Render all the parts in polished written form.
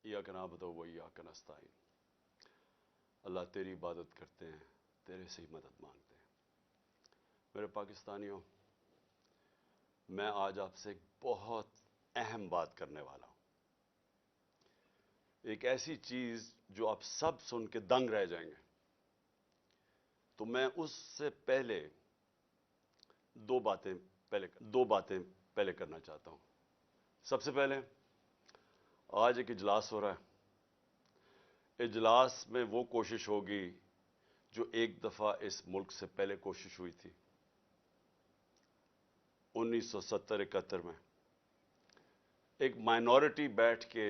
इय्याक नअबुदु व इय्याक नस्तईन। अल्लाह तेरी इबादत करते हैं, तेरे से ही मदद मांगते हैं। मेरे पाकिस्तानियों, मैं आज आपसे एक बहुत अहम बात करने वाला हूं। एक ऐसी चीज जो आप सब सुन के दंग रह जाएंगे। तो मैं उससे पहले दो बातें पहले करना चाहता हूं। सबसे पहले, आज एक इजलास हो रहा है। इजलास में वो कोशिश होगी जो एक दफा इस मुल्क से पहले कोशिश हुई थी 1970-71 में। एक माइनॉरिटी बैठ के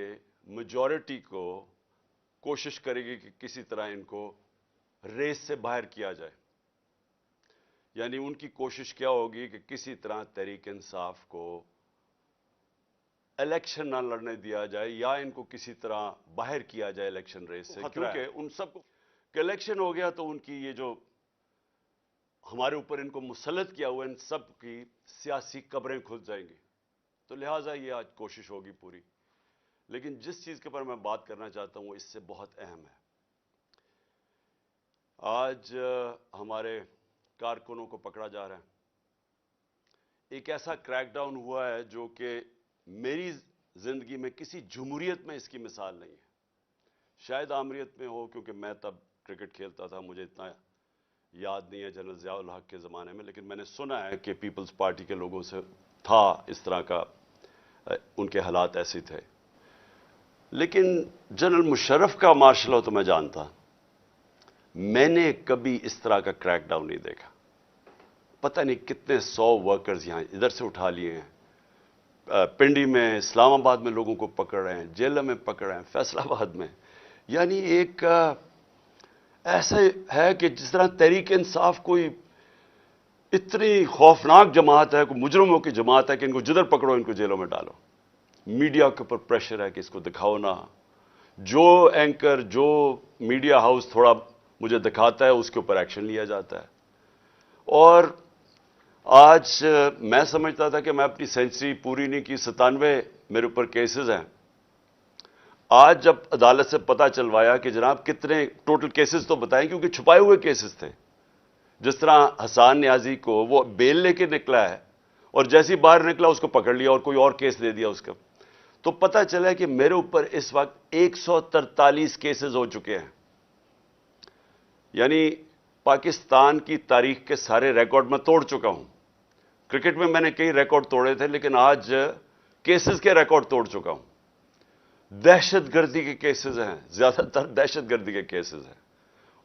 मेजॉरिटी को कोशिश करेगी कि किसी तरह इनको रेस से बाहर किया जाए। यानी उनकी कोशिश क्या होगी कि किसी तरह तहरीक इंसाफ को इलेक्शन ना लड़ने दिया जाए या इनको किसी तरह बाहर किया जाए इलेक्शन रेस से, क्योंकि उन सबको इलेक्शन हो गया तो उनकी ये जो हमारे ऊपर इनको मुसल्लत किया हुआ इन सब की सियासी कब्रें खुल जाएंगी। तो लिहाजा ये आज कोशिश होगी पूरी। लेकिन जिस चीज के ऊपर मैं बात करना चाहता हूं वो इससे बहुत अहम है। आज हमारे कारकुनों को पकड़ा जा रहा है। एक ऐसा क्रैकडाउन हुआ है जो कि मेरी जिंदगी में किसी जमहूरियत में इसकी मिसाल नहीं है। शायद आमरीत में हो, क्योंकि मैं तब क्रिकेट खेलता था, मुझे इतना याद नहीं है जनरल ज़ियाउल हक के ज़माने में, लेकिन मैंने सुना है कि पीपल्स पार्टी के लोगों से था इस तरह का, उनके हालात ऐसे थे। लेकिन जनरल मुशर्रफ का मार्शल लॉ तो मैं जानता, मैंने कभी इस तरह का क्रैकडाउन नहीं देखा। पता नहीं कितने 100 वर्कर्स यहां इधर से उठा लिए हैं, पिंडी में, इस्लामाबाद में लोगों को पकड़ रहे हैं, जेल में पकड़ रहे हैं, फैसलाबाद में। यानी एक ऐसा है कि जिस तरह तहरीक इंसाफ कोई इतनी खौफनाक जमात है, कोई मुजरमों की जमात है कि इनको जिधर पकड़ो इनको जेलों में डालो। मीडिया के ऊपर प्रेशर है कि इसको दिखाओ ना। जो एंकर, जो मीडिया हाउस थोड़ा मुझे दिखाता है उसके ऊपर एक्शन लिया जाता है। और आज मैं समझता था कि मैं अपनी सेंचुरी पूरी नहीं की, 97 मेरे ऊपर केसेस हैं। आज जब अदालत से पता चलवाया कि जनाब कितने टोटल केसेस तो बताएं, क्योंकि छुपाए हुए केसेस थे। जिस तरह हसान न्याजी को वो बेल लेके निकला है और जैसे ही बाहर निकला उसको पकड़ लिया और कोई और केस दे दिया उसका। तो पता चला कि मेरे ऊपर इस वक्त 143 केसेस हो चुके हैं। यानी पाकिस्तान की तारीख के सारे रिकॉर्ड मैं तोड़ चुका हूं। क्रिकेट में मैंने कई रिकॉर्ड तोड़े थे, लेकिन आज केसेस के रिकॉर्ड तोड़ चुका हूं। दहशतगर्दी के केसेस हैं, ज्यादातर दहशतगर्दी के केसेस हैं,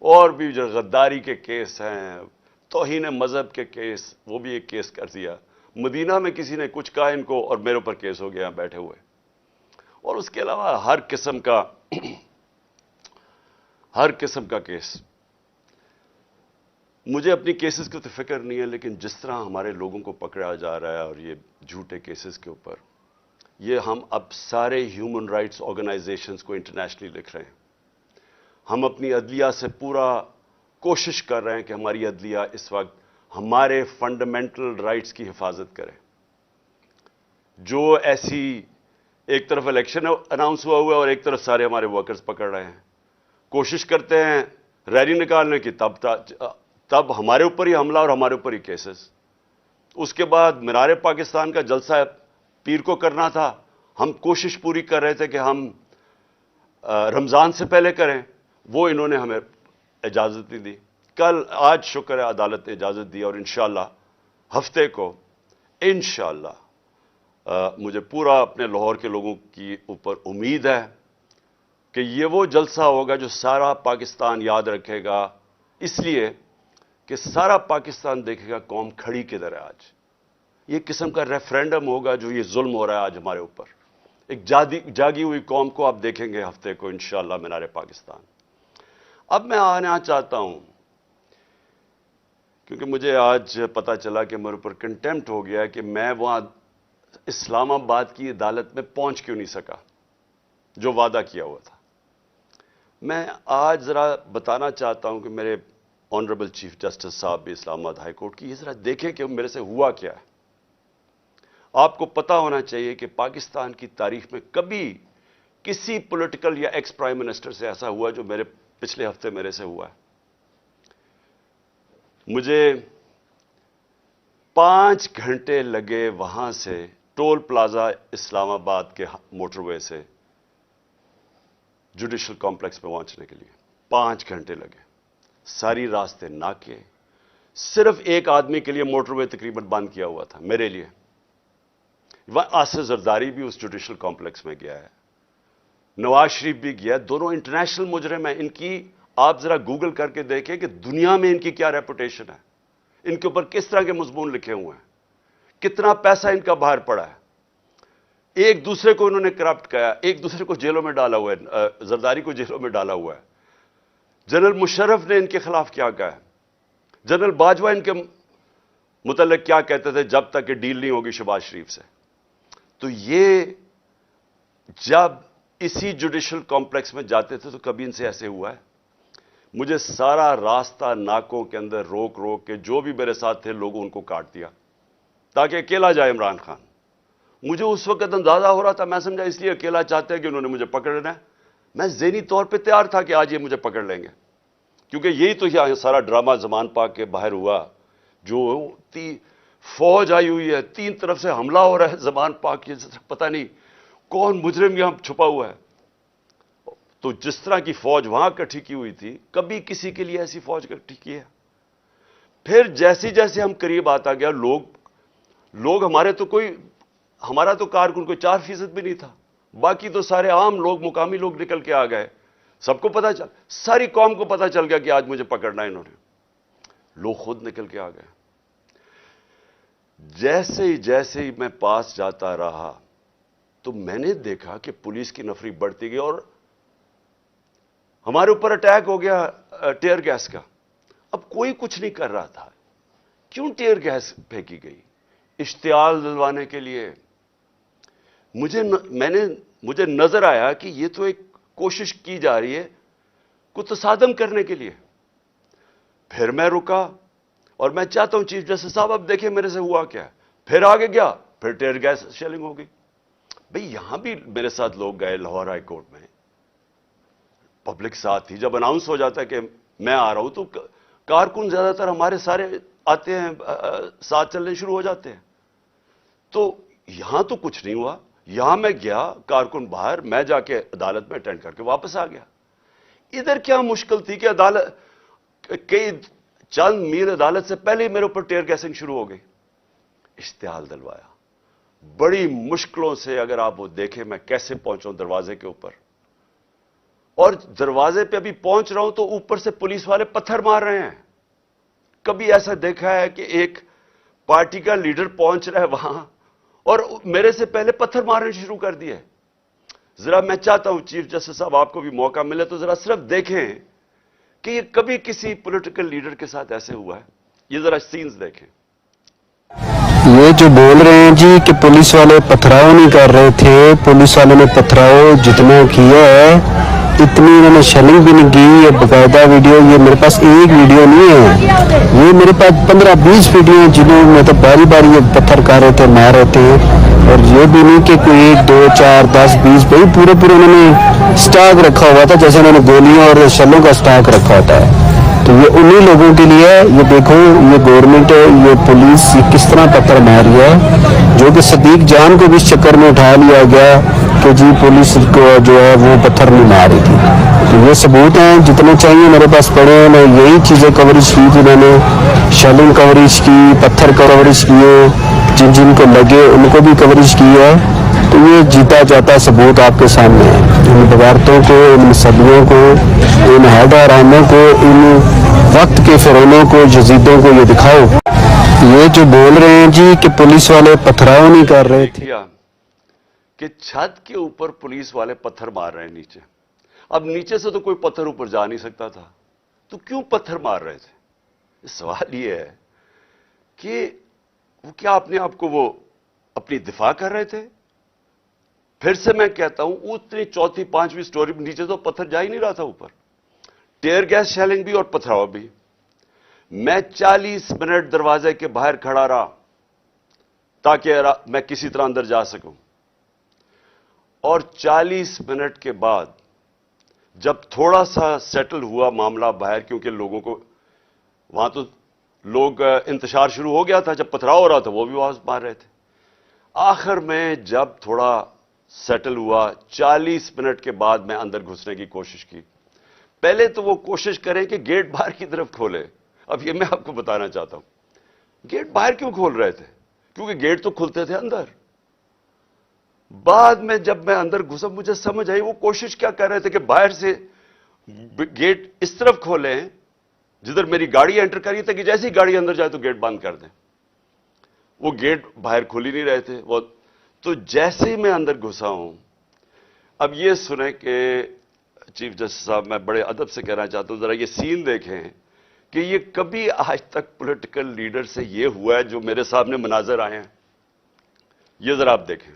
और भी जो गद्दारी के केस हैं, तौहीन मजहब के केस, वो भी एक केस कर दिया। मदीना में किसी ने कुछ कहा इनको और मेरे ऊपर केस हो गया बैठे हुए। और उसके अलावा हर किस्म का केस। मुझे अपनी केसेस की तो फिक्र नहीं है, लेकिन जिस तरह हमारे लोगों को पकड़ा जा रहा है और ये झूठे केसेस के ऊपर, ये हम अब सारे ह्यूमन राइट्स ऑर्गेनाइजेशंस को इंटरनेशनली लिख रहे हैं। हम अपनी अदलिया से पूरा कोशिश कर रहे हैं कि हमारी अदलिया इस वक्त हमारे फंडामेंटल राइट्स की हिफाजत करे। जो ऐसी एक तरफ इलेक्शन अनाउंस हुआ है और एक तरफ सारे हमारे वर्कर्स पकड़ रहे हैं, कोशिश करते हैं रैली निकालने की, तब हमारे ऊपर ही हमला और हमारे ऊपर ही केसेस। उसके बाद मीनार पाकिस्तान का जलसा पीर को करना था, हम कोशिश पूरी कर रहे थे कि हम रमजान से पहले करें, वो इन्होंने हमें इजाजत नहीं दी। आज शुक्र है अदालत ने इजाजत दी और इंशाअल्लाह हफ्ते को इंशाअल्लाह मुझे पूरा अपने लाहौर के लोगों की ऊपर उम्मीद है कि ये वो जलसा होगा जो सारा पाकिस्तान याद रखेगा, इसलिए कि सारा पाकिस्तान देखेगा कौम खड़ी किधर है। आज ये किस्म का रेफरेंडम होगा जो ये जुल्म हो रहा है आज हमारे ऊपर। एक जागी हुई कौम को आप देखेंगे हफ्ते को इंशाअल्लाह मीनार पाकिस्तान। अब मैं आना चाहता हूं, क्योंकि मुझे आज पता चला कि मेरे ऊपर कंटेम्प्ट हो गया कि मैं वहां इस्लामाबाद की अदालत में पहुंच क्यों नहीं सका जो वादा किया हुआ था। मैं आज जरा बताना चाहता हूं कि मेरे ऑनरेबल चीफ जस्टिस साहब भी इस्लामाबाद हाई कोर्ट की, ये जरा देखें कि मेरे से हुआ क्या है। आपको पता होना चाहिए कि पाकिस्तान की तारीख में कभी کسی پولیٹیکل یا ایکس پرائم منسٹر سے ایسا ہوا جو میرے پچھلے ہفتے میرے سے ہوا ہے. مجھے 5 گھنٹے لگے وہاں سے ٹول پلازا اسلام آباد کے موٹر وے سے جوڈیشل کمپلیکس پہ پہنچنے کے لیے 5 گھنٹے لگے. ساری راستے ناکے. صرف ایک آدمی کے لیے موٹر وے تقریباً بند کیا ہوا تھا, میرے لیے. آصف زرداری بھی اس جوڈیشل کمپلیکس میں گیا ہے, نواز شریف بھی گیا. دونوں انٹرنیشنل مجرم ہیں. ان کی آپ ذرا گوگل کر کے دیکھیں کہ دنیا میں ان کی کیا ریپوٹیشن ہے, ان کے اوپر کس طرح کے مضمون لکھے ہوئے ہیں, کتنا پیسہ ان کا باہر پڑا ہے. ایک دوسرے کو انہوں نے کرپٹ کیا, ایک دوسرے کو جیلوں میں ڈالا ہوا ہے. زرداری کو جیلوں میں ڈالا ہوا ہے. جنرل مشرف نے ان کے خلاف کیا کہا ہے. جنرل باجوہ ان کے متعلق کیا کہتے تھے جب تک کہ ڈیل نہیں ہوگی شہباز شریف سے. تو یہ جب اسی جوڈیشل کمپلیکس میں جاتے تھے تو کبھی ان سے ایسے ہوا ہے. مجھے سارا راستہ ناکوں کے اندر روک روک کے جو بھی میرے ساتھ تھے لوگوں ان کو کاٹ دیا تاکہ اکیلا جائے عمران خان. مجھے اس وقت اندازہ ہو رہا تھا, میں سمجھا اس لیے اکیلا چاہتے ہیں کہ انہوں نے مجھے پکڑنا ہے. میں ذہنی طور پہ تیار تھا کہ آج یہ مجھے پکڑ لیں گے, کیونکہ یہی تو یہاں سارا ڈرامہ زمان پاک کے باہر ہوا. جو فوج آئی ہوئی ہے, 3 طرف سے حملہ ہو رہا ہے زمان پاک کے, پتہ نہیں کون مجرم یہاں چھپا ہوا ہے. تو جس طرح کی فوج وہاں اکٹھی کی ہوئی تھی, کبھی کسی کے لیے ایسی فوج اکٹھی کی ہے. پھر جیسے جیسے ہم قریب آتا گیا, لوگ ہمارا تو کارکن کوئی 4% بھی نہیں تھا, باقی تو سارے عام لوگ, مقامی لوگ نکل کے آ گئے. سب کو پتا چل, ساری قوم کو پتا چل گیا کہ آج مجھے پکڑنا ہے انہوں نے. لوگ خود نکل کے آ گئے. جیسے ہی میں پاس جاتا رہا تو میں نے دیکھا کہ پولیس کی نفری بڑھتی گئی اور ہمارے اوپر اٹیک ہو گیا ٹیئر گیس کا. اب کوئی کچھ نہیں کر رہا تھا. کیوں ٹیئر گیس پھینکی گئی؟ اشتعال دلوانے کے لیے. مجھے نظر آیا کہ یہ تو ایک کوشش کی جا رہی ہے کو تصادم کرنے کے لیے. پھر میں رکا اور میں چاہتا ہوں چیف جسٹس صاحب اب دیکھیں میرے سے ہوا کیا ہے. پھر آگے گیا, پھر ٹیئر گیس شیلنگ ہو گئی. بھئی یہاں بھی میرے ساتھ لوگ گئے لاہور ہائی کورٹ میں, پبلک ساتھ تھی. جب اناؤنس ہو جاتا ہے کہ میں آ رہا ہوں تو کارکن زیادہ تر ہمارے سارے آتے ہیں, ساتھ چلنے شروع ہو جاتے ہیں. تو یہاں تو کچھ نہیں ہوا. یہاں میں گیا, کارکن باہر, میں جا کے عدالت میں اٹینڈ کر کے واپس آ گیا. ادھر کیا مشکل تھی کہ عدالت کئی چند میل عدالت سے پہلے ہی میرے اوپر ٹیئر گیسنگ شروع ہو گئی. اشتعال دلوایا بڑی مشکلوں سے. اگر آپ وہ دیکھیں میں کیسے پہنچا ہوں دروازے کے اوپر, اور دروازے پہ ابھی پہنچ رہا ہوں تو اوپر سے پولیس والے پتھر مار رہے ہیں. کبھی ایسا دیکھا ہے کہ ایک پارٹی کا لیڈر پہنچ رہا ہے وہاں اور میرے سے پہلے پتھر مارنے شروع کر دیے. ذرا میں چاہتا ہوں چیف جسٹس صاحب آپ کو بھی موقع ملے تو ذرا صرف دیکھیں کہ یہ کبھی کسی پولیٹیکل لیڈر کے ساتھ ایسے ہوا ہے. یہ ذرا سینز دیکھیں. یہ جو بول رہے ہیں جی کہ پولیس والے پتھراؤ نہیں کر رہے تھے, پولیس والوں نے پتھراؤ جتنا کیا ہے اتنی انہوں نے شیلنگ بھی نہیں کی. یہ باقاعدہ ویڈیو, یہ میرے پاس ایک ویڈیو نہیں ہے, یہ میرے پاس 15-20 ویڈیو ہیں جنہوں میں تو باری باری یہ پتھر کر رہے تھے, مار رہے تھے. اور یہ بھی نہیں کہ کوئی 1 2 4 10 20 بھائی پورے انہوں نے سٹاک رکھا ہوا تھا, جیسے انہوں نے گولیاں اور شلوں کا سٹاک رکھا ہوتا ہے. تو یہ انہی لوگوں کے لیے, یہ دیکھو یہ گورنمنٹ, یہ پولیس کس طرح پتھر مار رہی ہے, جو کہ صدیق جان کو بھی اس چکر میں اٹھا لیا گیا کہ جی پولیس کو جو ہے وہ پتھر نہیں مار رہی تھی. تو یہ ثبوت ہیں جتنے چاہیے میرے پاس پڑے ہیں. میں یہی چیزیں کوریج کی تھی, میں نے شیلنگ کوریج کی, پتھر کوریج کیے, جن کو لگے ان کو بھی کوریج کی ہے. تو یہ جیتا جاتا ثبوت آپ کے سامنے ہے. ان بغاوتوں کو, ان صدیوں کو, ان حیدراموں کو, ان وقت کے فرعونوں کو, یزیدوں کو یہ دکھاؤ. یہ جو بول رہے ہیں جی کہ پولیس والے پتھراؤ نہیں کر رہے تھے, کہ چھت کے اوپر پولیس والے پتھر مار رہے ہیں نیچے. اب نیچے سے تو کوئی پتھر اوپر جا نہیں سکتا تھا, تو کیوں پتھر مار رہے تھے؟ سوال یہ ہے کہ وہ کیا اپنے آپ کو وہ اپنی دفاع کر رہے تھے؟ پھر سے میں کہتا ہوں اتنی 4تھی 5ویں سٹوری نیچے تو پتھر جا ہی نہیں رہا تھا اوپر. ٹیئر گیس شیلنگ بھی اور پتھراؤ بھی. میں 40 منٹ دروازے کے باہر کھڑا رہا تاکہ میں کسی طرح اندر جا سکوں. اور 40 منٹ کے بعد جب تھوڑا سا سیٹل ہوا معاملہ باہر، کیونکہ لوگوں کو وہاں تو لوگ انتشار شروع ہو گیا تھا، جب پتھراؤ ہو رہا تھا وہ بھی آواز مار رہے تھے، آخر میں جب تھوڑا سیٹل ہوا 40 منٹ کے بعد میں اندر گھسنے کی کوشش کی۔ پہلے تو وہ کوشش کریں کہ گیٹ باہر کی طرف کھولے۔ اب یہ میں آپ کو بتانا چاہتا ہوں گیٹ باہر کیوں کھول رہے تھے، کیونکہ گیٹ تو کھلتے تھے اندر۔ بعد میں جب میں اندر گھسا مجھے سمجھ آئی وہ کوشش کیا کر رہے تھے کہ باہر سے گیٹ اس طرف کھولیں جدھر میری گاڑی انٹر کری تھی، کہ جیسی گاڑی اندر جائے تو گیٹ بند کر دیں۔ وہ گیٹ باہر کھل ہی نہیں رہے تھے، وہ تو جیسے ہی میں اندر گھسا ہوں۔ اب یہ سنیں کہ چیف جسٹس صاحب، میں بڑے ادب سے کہنا چاہتا ہوں، ذرا یہ سین دیکھیں کہ یہ کبھی آج تک پولیٹیکل لیڈر سے یہ ہوا ہے جو میرے سامنے مناظر آئے ہیں، یہ ذرا آپ دیکھیں۔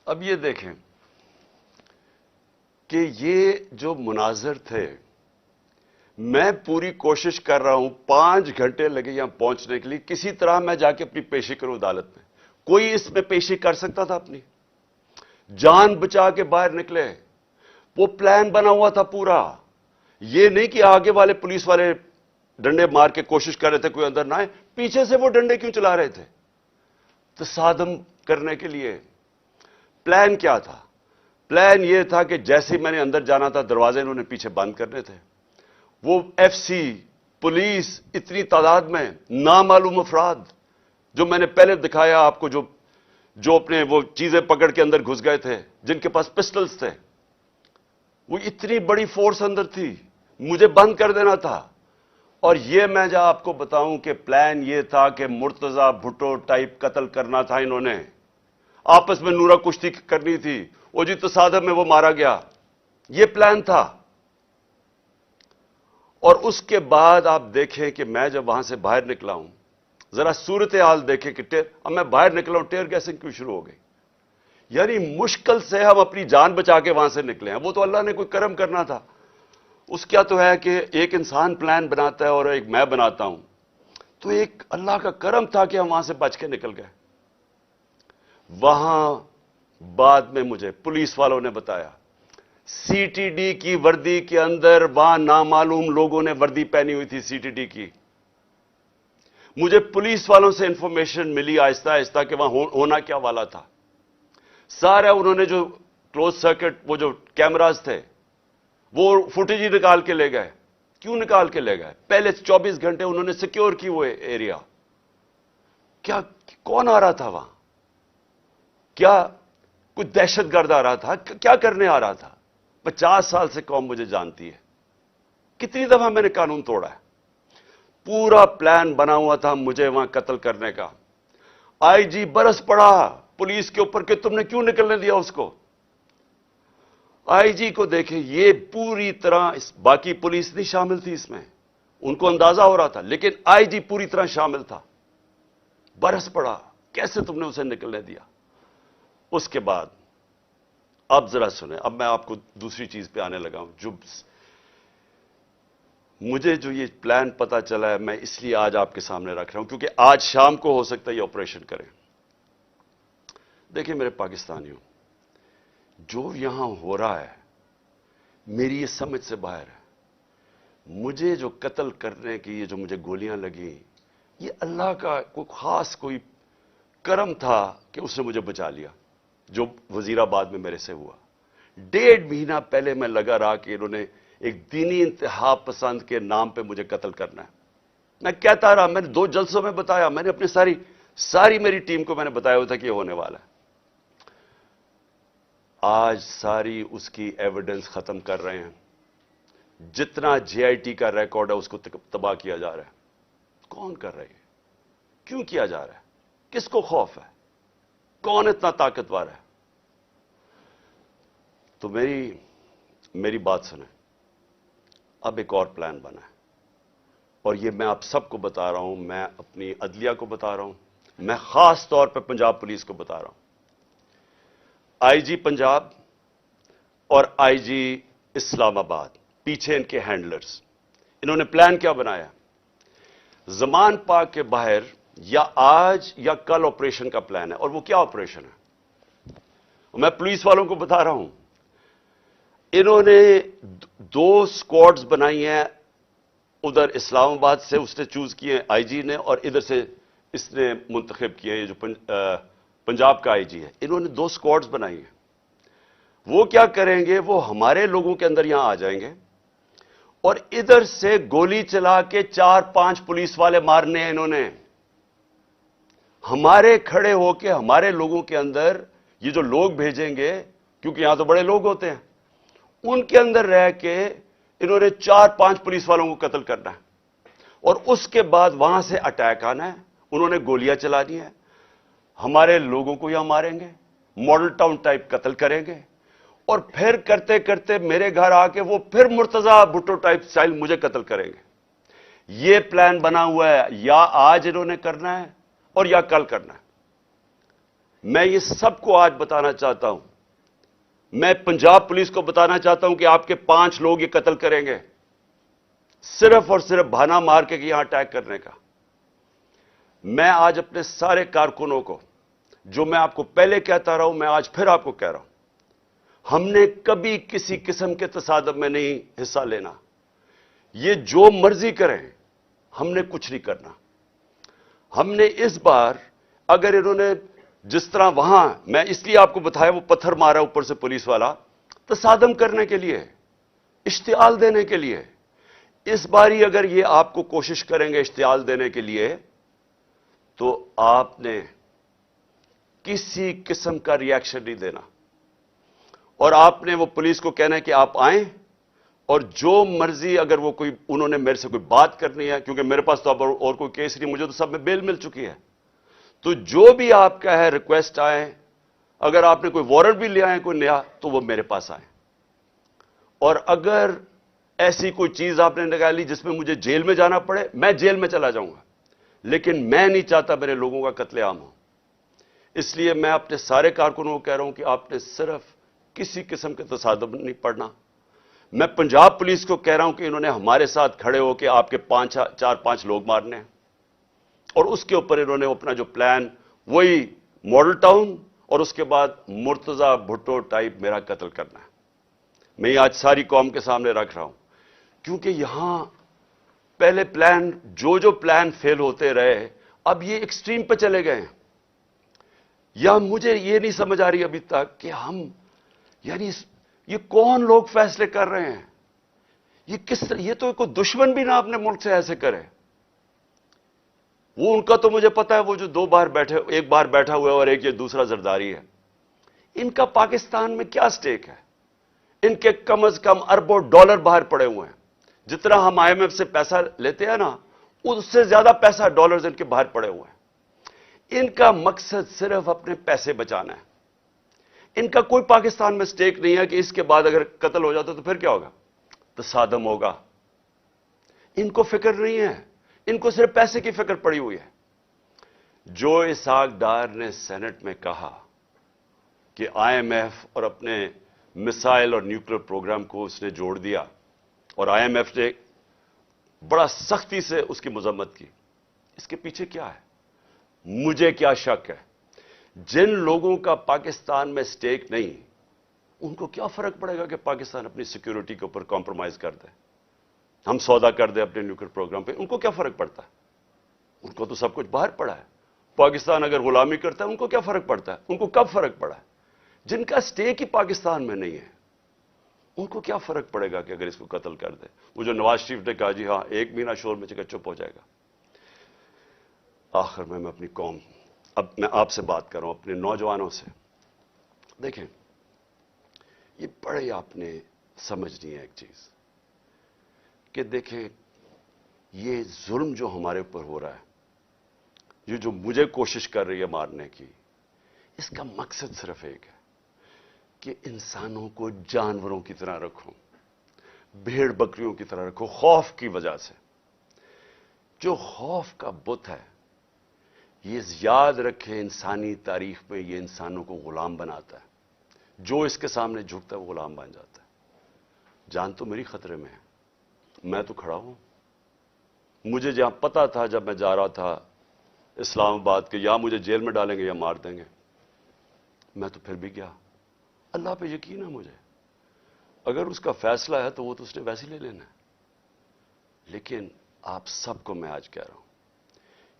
اب یہ دیکھیں کہ یہ جو مناظر تھے، میں پوری کوشش کر رہا ہوں، 5 گھنٹے لگے یہاں پہنچنے کے لیے، کسی طرح میں جا کے اپنی پیشی کروں عدالت میں۔ کوئی اس میں پیشی کر سکتا تھا اپنی؟ جان بچا کے باہر نکلے۔ وہ پلان بنا ہوا تھا پورا، یہ نہیں کہ آگے والے پولیس والے ڈنڈے مار کے کوشش کر رہے تھے کوئی اندر نہ آئے، پیچھے سے وہ ڈنڈے کیوں چلا رہے تھے؟ تصادم کرنے کے لیے۔ پلان کیا تھا؟ پلان یہ تھا کہ جیسے میں نے اندر جانا تھا دروازے انہوں نے پیچھے بند کرنے تھے۔ وہ ایف سی، پولیس، اتنی تعداد میں نامعلوم افراد جو میں نے پہلے دکھایا آپ کو، جو اپنے وہ چیزیں پکڑ کے اندر گھس گئے تھے، جن کے پاس پسٹلز تھے، وہ اتنی بڑی فورس اندر تھی، مجھے بند کر دینا تھا۔ اور یہ میں جب آپ کو بتاؤں کہ پلان یہ تھا کہ مرتضی بھٹو ٹائپ قتل کرنا تھا انہوں نے، آپس میں نورا کشتی کرنی تھی، وہ جی تصادم میں وہ مارا گیا، یہ پلان تھا۔ اور اس کے بعد آپ دیکھیں کہ میں جب وہاں سے باہر نکلا ہوں، ذرا صورتحال دیکھیں کہ اب میں باہر نکلا ہوں، ٹیئر گیسنگ کیوں شروع ہو گئی؟ یعنی مشکل سے ہم اپنی جان بچا کے وہاں سے نکلے ہیں۔ وہ تو اللہ نے کوئی کرم کرنا تھا، اس کیا تو ہے کہ ایک انسان پلان بناتا ہے اور ایک میں بناتا ہوں، تو ایک اللہ کا کرم تھا کہ ہم وہاں سے بچ کے نکل گئے۔ وہاں بعد میں مجھے پولیس والوں نے بتایا، سی ٹی ڈی کی وردی کے اندر وہاں نامعلوم لوگوں نے وردی پہنی ہوئی تھی سی ٹی ڈی کی۔ مجھے پولیس والوں سے انفارمیشن ملی آہستہ آہستہ کہ وہاں ہونا کیا والا تھا۔ سارا انہوں نے جو کلوز سرکٹ وہ جو کیمراز تھے وہ فوٹیج ہی نکال کے لے گئے۔ کیوں نکال کے لے گئے؟ پہلے 24 گھنٹے انہوں نے سیکیور کی وہ ایریا۔ کیا کون آ رہا تھا وہاں؟ کیا کوئی دہشت گرد آ رہا تھا؟ کیا کرنے آ رہا تھا؟ 50 سال سے قوم مجھے جانتی ہے، کتنی دفعہ میں نے قانون توڑا ہے۔ پورا پلان بنا ہوا تھا مجھے وہاں قتل کرنے کا۔ آئی جی برس پڑا پولیس کے اوپر کہ تم نے کیوں نکلنے دیا اس کو۔ آئی جی کو دیکھیں، یہ پوری طرح باقی پولیس نہیں شامل تھی اس میں، ان کو اندازہ ہو رہا تھا، لیکن آئی جی پوری طرح شامل تھا۔ برس پڑا، کیسے تم نے اسے نکلنے دیا؟ اس کے بعد اب ذرا سنیں، اب میں آپ کو دوسری چیز پہ آنے لگا ہوں۔ مجھے جو یہ پلان پتا چلا ہے، میں اس لیے آج آپ کے سامنے رکھ رہا ہوں کیونکہ آج شام کو ہو سکتا ہے یہ آپریشن کریں۔ دیکھیں میرے پاکستانیوں، جو یہاں ہو رہا ہے میری یہ سمجھ سے باہر ہے۔ مجھے جو قتل کرنے کی یہ جو مجھے گولیاں لگیں، یہ اللہ کا کوئی خاص کوئی کرم تھا کہ اس نے مجھے بچا لیا۔ जो वजीराबाद में मेरे से हुआ। 1.5 महीना पहले मैं लगा रहा कि इन्होंने एक दीनी इंतहा पसंद के नाम पे मुझे कत्ल करना है। मैं कहता रहा, मैंने 2 जलसों में बताया, मैंने अपनी सारी मेरी टीम को मैंने बताया हुआ था कि ये होने वाला है। आज सारी उसकी एविडेंस खत्म कर रहे हैं। जितना जेआईटी का रिकॉर्ड है उसको तबाह किया जा रहा है। कौन कर रही है? क्यों किया जा रहा है? किसको खौफ है? कौन इतना ताकतवर है? तो मेरी बात सुने। अब एक और प्लान बना है और ये मैं आप सबको बता रहा हूं, मैं अपनी अदलिया को बता रहा हूं, मैं खास तौर पर पंजाब पुलिस को बता रहा हूं। आईजी पंजाब और आईजी इस्लामाबाद, पीछे इनके हैंडलर्स, इन्होंने प्लान क्या बनाया? ज़मान पाक के बाहर या आज या कल ऑपरेशन का प्लान है। और वो क्या ऑपरेशन है? मैं पुलिस वालों को बता रहा हूं, इन्होंने 2 स्क्वाड्स बनाई हैं। उधर इस्लामाबाद से उसने चूज किए आईजी ने, और इधर से इसने मुंतखब किए, ये जो पंजाब का आईजी है। इन्होंने 2 स्क्वाड्स बनाई हैं। वो क्या करेंगे? वो हमारे लोगों के अंदर यहां आ जाएंगे और इधर से गोली चला के 4-5 पुलिस वाले मारने हैं इन्होंने। हमारे खड़े होके हमारे लोगों के अंदर ये जो लोग भेजेंगे, क्योंकि यहां तो बड़े लोग होते हैं, उनके अंदर रह के इन्होंने 4-5 पुलिस वालों को कत्ल करना है और उसके बाद वहां से अटैक आना है। उन्होंने गोलियां चलानी है, हमारे लोगों को यहां मारेंगे, मॉडल टाउन टाइप कत्ल करेंगे और फिर करते करते मेरे घर आके वो फिर मुर्तजा भुट्टो टाइप स्टाइल मुझे कत्ल करेंगे। ये प्लान बना हुआ है, या आज इन्होंने करना है और या कल करना है। मैं ये सबको आज बताना चाहता हूं। मैं पंजाब पुलिस को बताना चाहता हूं कि आपके 5 लोग ये कत्ल करेंगे, सिर्फ और सिर्फ बहाना मार के कि यहां अटैक करने का। मैं आज अपने सारे कारकुनों को, जो मैं आपको पहले कहता रहा हूं, मैं आज फिर आपको कह रहा हूं, हमने कभी किसी किस्म के तसादम में नहीं हिस्सा लेना। ये जो मर्जी करें, हमने कुछ नहीं करना। हमने इस बार, अगर इन्होंने जिस तरह वहां, मैं इसलिए आपको बताया, वो पत्थर मारा ऊपर से पुलिस वाला, तसादम करने के लिए, इश्तियाल देने के लिए। इस बारी अगर ये आपको कोशिश करेंगे इश्तियाल देने के लिए, तो आपने किसी किस्म का रिएक्शन नहीं देना और आपने वो पुलिस को कहना है कि आप आएं और जो मर्जी, अगर वो कोई, उन्होंने मेरे से कोई बात करनी है, क्योंकि मेरे पास तो अब और कोई केस नहीं, मुझे तो सब में बेल मिल चुकी है, तो जो भी आपका है रिक्वेस्ट आए, अगर आपने कोई वारंट भी ले आए कोई नया, तो वो मेरे पास आए। और अगर ऐसी कोई चीज आपने निकाली जिसमें मुझे जेल में जाना पड़े, मैं जेल में चला जाऊंगा, लेकिन मैं नहीं चाहता मेरे लोगों का कत्लेआम हो। इसलिए मैं अपने सारे कारकुनों को कह रहा हूं कि आपने सिर्फ किसी किस्म के तसादम नहीं पड़ना। मैं पंजाब पुलिस को कह रहा हूं कि इन्होंने हमारे साथ खड़े होकर आपके 4-5 लोग मारने हैं और उसके ऊपर इन्होंने अपना जो प्लान, वही मॉडल टाउन और उसके बाद मुर्तजा भुट्टो टाइप मेरा कत्ल करना है। मैं ये आज सारी कौम के सामने रख रहा हूं, क्योंकि यहां पहले प्लान, जो प्लान फेल होते रहे, अब ये एक्सट्रीम पे चले गए हैं। या मुझे ये नहीं समझ आ रही अभी तक कि हम, यानी ये कौन लोग फैसले कर रहे हैं? ये तो कोई दुश्मन भी ना अपने मुल्क से ऐसे करे। वो उनका तो मुझे पता है, वो जो 2 बार बैठे, एक बार बैठा हुआ है और एक ये दूसरा जरदारी है। इनका पाकिस्तान में क्या स्टेक है? इनके कम से कम अरबों डॉलर बाहर पड़े हुए हैं। जितना हम IMF से पैसा लेते हैं ना, उससे ज्यादा पैसा डॉलर्स इनके बाहर पड़े हुए हैं। इनका मकसद सिर्फ अपने पैसे बचाना है। इनका कोई पाकिस्तान में स्टेक नहीं है कि इसके बाद अगर कत्ल हो जाता तो फिर क्या होगा, तसादम होगा। इनको फिक्र नहीं है, इनको सिर्फ पैसे की फिक्र पड़ी हुई है। जो इसहाक डार ने सेनेट में कहा कि IMF और अपने मिसाइल और न्यूक्लियर प्रोग्राम को उसने जोड़ दिया और IMF ने बड़ा सख्ती से उसकी मजम्मत की, इसके पीछे क्या है? मुझे क्या शक है? जिन लोगों का पाकिस्तान में स्टेक नहीं, उनको क्या फर्क पड़ेगा कि पाकिस्तान अपनी सिक्योरिटी के ऊपर कॉम्प्रोमाइज कर दे, हम सौदा कर दे अपने न्यूक्लियर प्रोग्राम पे? उनको क्या फर्क पड़ता है? उनको तो सब कुछ बाहर पड़ा है। पाकिस्तान अगर गुलामी करता है, उनको क्या फर्क पड़ता है? उनको कब फर्क पड़ा है? जिनका स्टेक ही पाकिस्तान में नहीं है, उनको क्या फर्क पड़ेगा कि अगर इसको कत्ल कर दे। वो जो नवाज शरीफ ने कहा जी हां 1 महीना शोर में चिकर चुप हो जाएगा। आखिर में मैं अपनी कौम, अब मैं आपसे बात कर रहा हूं, अपने नौजवानों से। देखें, ये बड़े आपने समझनी है एक चीज कि देखें, ये जुल्म जो हमारे ऊपर हो रहा है, ये जो मुझे कोशिश कर रही है मारने की, इसका मकसद सिर्फ एक है कि इंसानों को जानवरों की तरह रखो, भेड़ बकरियों की तरह रखो, खौफ की वजह से। जो खौफ का बुत है, ये याद रखे, इंसानी तारीख में ये इंसानों को गुलाम बनाता है। जो इसके सामने झुकता है वो गुलाम बन जाता है। जान तो मेरी खतरे में है, मैं तो खड़ा हूं। मुझे जहां पता था जब मैं जा रहा था इस्लामाबाद के, या मुझे जेल में डालेंगे या मार देंगे, मैं तो फिर भी गया। अल्लाह पे यकीन है मुझे, अगर उसका फैसला है तो वो तो उसने वैसे ही ले लेना है। लेकिन आप सबको मैं आज कह रहा हूं,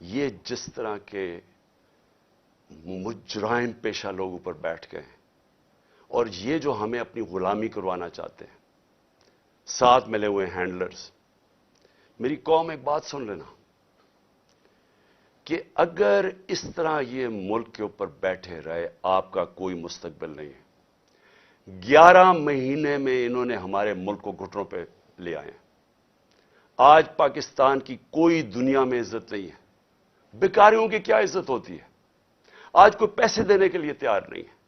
ये जिस तरह के मुजराइम पेशा लोग ऊपर बैठ गए हैं और ये जो हमें अपनी गुलामी करवाना चाहते हैं, साथ मिले हुए हैंडलर्स, मेरी कौम एक बात सुन लेना कि अगर इस तरह ये मुल्क के ऊपर बैठे रहे, आपका कोई मुस्तकबिल नहीं है। 11 महीने में इन्होंने हमारे मुल्क को घुटनों पे ले आए। आज पाकिस्तान की कोई दुनिया में इज्जत नहीं है। बेकारियों की क्या इज्जत होती है? आज कोई पैसे देने के लिए तैयार नहीं है।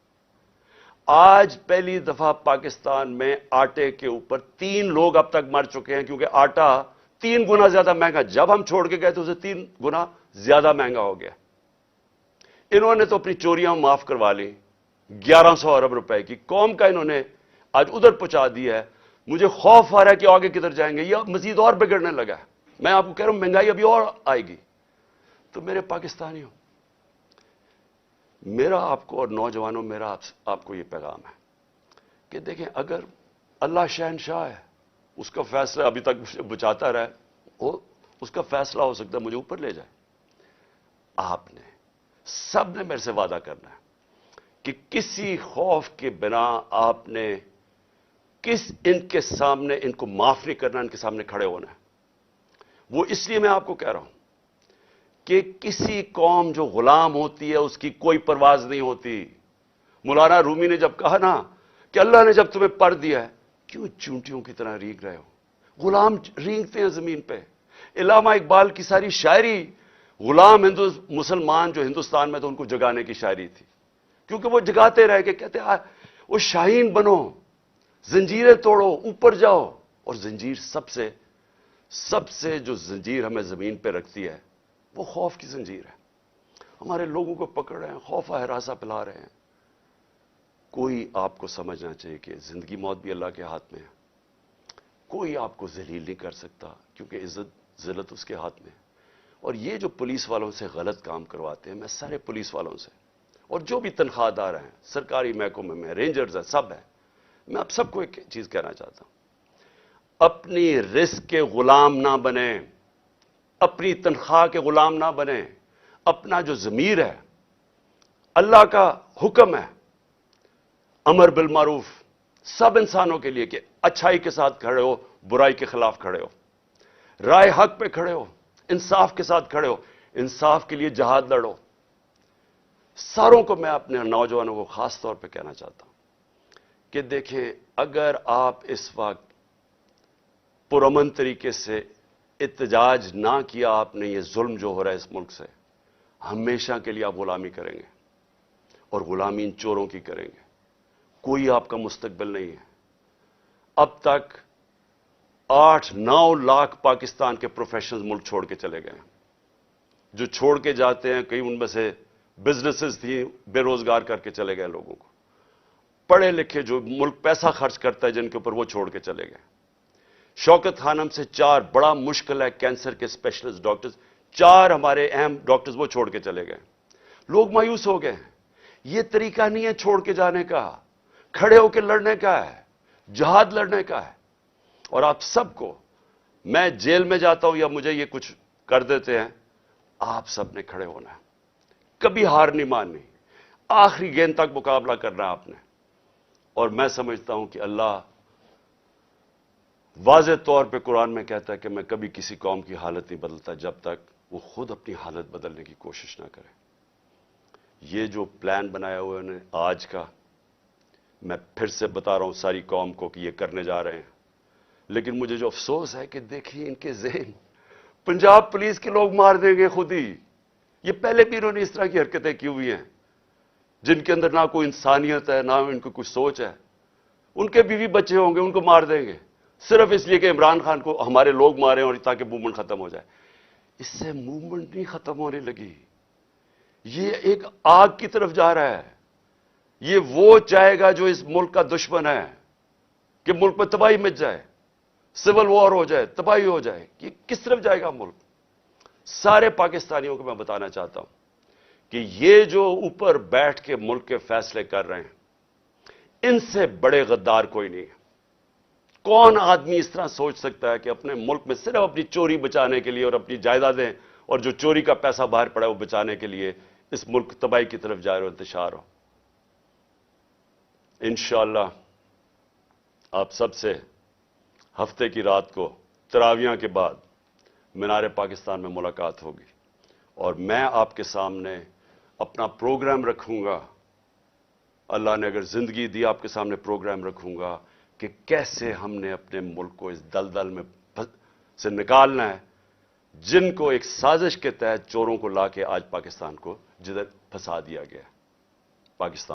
आज पहली दफा पाकिस्तान में आटे के ऊपर 3 लोग अब तक मर चुके हैं, क्योंकि आटा 3 गुना ज्यादा महंगा, जब हम छोड़ के गए तो उसे 3 गुना ज्यादा महंगा हो गया। इन्होंने तो अपनी चोरियां माफ करवा ली, 1100 अरब रुपए की कौम का इन्होंने आज उधर पहुंचा दिया है। मुझे खौफ आ रहा है कि आगे किधर जाएंगे, यह मजीद और बिगड़ने लगा है। मैं आपको कह रहा हूं महंगाई अभी और आएगी। तो मेरे पाकिस्तानियों, मेरा आपको और नौजवानों, मेरा आपको यह पैगाम है कि देखें, अगर अल्लाह शहनशाह है, उसका फैसला अभी तक मुझे बचाता रहा है, उसका फैसला हो सकता है मुझे ऊपर ले जाए। आपने सब ने मेरे से वादा करना है कि किसी खौफ के बिना आपने इनके सामने, इनको माफ नहीं करना, इनके सामने खड़े होना है। वो इसलिए मैं आपको कह रहा हूं कि किसी कौम जो गुलाम होती है उसकी कोई परवाज नहीं होती। मौलाना रूमी ने जब कहा ना कि अल्लाह ने जब तुम्हें पर दिया है, क्यों चूंटियों की तरह रींग रहे हो? गुलाम रींगते हैं जमीन पे। इलामा इकबाल की सारी शायरी गुलाम मुसलमान जो हिंदुस्तान में, तो उनको जगाने की शायरी थी, क्योंकि वो जगाते रह के कहते वो शाहीन बनो, जंजीरें तोड़ो, ऊपर जाओ। और जंजीर सबसे जो जंजीर हमें जमीन पे रखती है वो खौफ की जंजीर है। हमारे लोगों को पकड़ रहे हैं, खौफा हरासा पिला रहे हैं। कोई आपको समझना चाहिए कि जिंदगी मौत भी अल्लाह के हाथ में है। कोई आपको जलील नहीं कर सकता, क्योंकि इज्जत जिल्लत उसके हाथ में है। और ये जो पुलिस वालों से गलत काम करवाते हैं, मैं सारे पुलिस वालों से और जो भी तनख्वाहदार हैं, सरकारी महकमे में रेंजर्स हैं, सब है, मैं आप सबको एक चीज कहना चाहता हूं, अपनी रिस्क के गुलाम ना बने, अपनी तनख्वाह के गुलाम ना बने। अपना जो ज़मीर है, अल्लाह का हुक्म है अमर बिल मारूफ सब इंसानों के लिए कि अच्छाई के साथ खड़े हो, बुराई के खिलाफ खड़े हो, राय हक पे खड़े हो, इंसाफ के साथ खड़े हो, इंसाफ के लिए जहाद लड़ो। सारों को मैं अपने नौजवानों को खास तौर पे कहना चाहता हूं कि देखें, अगर आप इस वक्त पुरअमन तरीके से इत्तेजाज ना किया आपने, ये जुल्म जो हो रहा है इस मुल्क से, हमेशा के लिए आप गुलामी करेंगे और गुलामी इन चोरों की करेंगे। कोई आपका मुस्तकबिल नहीं है। अब तक 8-9 लाख पाकिस्तान के प्रोफेशनल्स मुल्क छोड़ के चले गए। जो छोड़ के जाते हैं, कई उनमें से बिजनेसेस थी, बेरोजगार करके चले गए लोगों को। पढ़े लिखे जो मुल्क पैसा खर्च करता है जिनके ऊपर, वो छोड़ के चले गए। शौकत खानम से 4 बड़ा मुश्किल है कैंसर के स्पेशलिस्ट डॉक्टर्स, 4 हमारे अहम डॉक्टर्स वो छोड़ के चले गए। लोग मायूस हो गए। ये तरीका नहीं है छोड़ के जाने का, खड़े होकर लड़ने का है, जहाद लड़ने का है। और आप सबको, मैं जेल में जाता हूं या मुझे ये कुछ कर देते हैं, आप सबने खड़े होना है, कभी हार नहीं माननी, आखिरी गेंद तक मुकाबला करना है आपने। اور میں سمجھتا ہوں کہ اللہ واضح طور پہ قرآن میں کہتا ہے کہ میں کبھی کسی قوم کی حالت نہیں بدلتا جب تک وہ خود اپنی حالت بدلنے کی کوشش نہ کرے. یہ جو پلان بنایا ہوا ہے آج کا، میں پھر سے بتا رہا ہوں ساری قوم کو کہ یہ کرنے جا رہے ہیں. لیکن مجھے جو افسوس ہے کہ دیکھیے ان کے ذہن، پنجاب پولیس کے لوگ مار دیں گے خود ہی. یہ پہلے بھی انہوں نے اس طرح کی حرکتیں کی ہوئی ہیں جن کے اندر نہ کوئی انسانیت ہے، نہ ان کو کوئی سوچ ہے. ان کے بیوی بچے ہوں گے، ان کو مار دیں گے صرف اس لیے کہ عمران خان کو ہمارے لوگ مارے اور تاکہ موومنٹ ختم ہو جائے. اس سے موومنٹ نہیں ختم ہونے لگی، یہ ایک آگ کی طرف جا رہا ہے. یہ وہ چاہے گا جو اس ملک کا دشمن ہے کہ ملک میں تباہی مچ جائے، سول وار ہو جائے، تباہی ہو جائے. یہ کس طرف جائے گا ملک؟ سارے پاکستانیوں کو میں بتانا چاہتا ہوں کہ یہ جو اوپر بیٹھ کے ملک کے فیصلے کر رہے ہیں، ان سے بڑے غدار کوئی نہیں ہے. کون آدمی اس طرح سوچ سکتا ہے کہ اپنے ملک میں صرف اپنی چوری بچانے کے لیے اور اپنی جائیدادیں اور جو چوری کا پیسہ باہر پڑا ہے وہ بچانے کے لیے اس ملک تباہی کی طرف جائے اور انتشار ہو؟ انشاءاللہ آپ سب سے ہفتے کی رات کو تراویح کے بعد مینار پاکستان میں ملاقات ہوگی، اور میں آپ کے سامنے اپنا پروگرام رکھوں گا. اللہ نے اگر زندگی دی آپ کے سامنے پروگرام رکھوں گا کہ کیسے ہم نے اپنے ملک کو اس دلدل میں سے نکالنا ہے جن کو ایک سازش کے تحت چوروں کو لا کے آج پاکستان کو جدھر پھنسا دیا گیا. پاکستان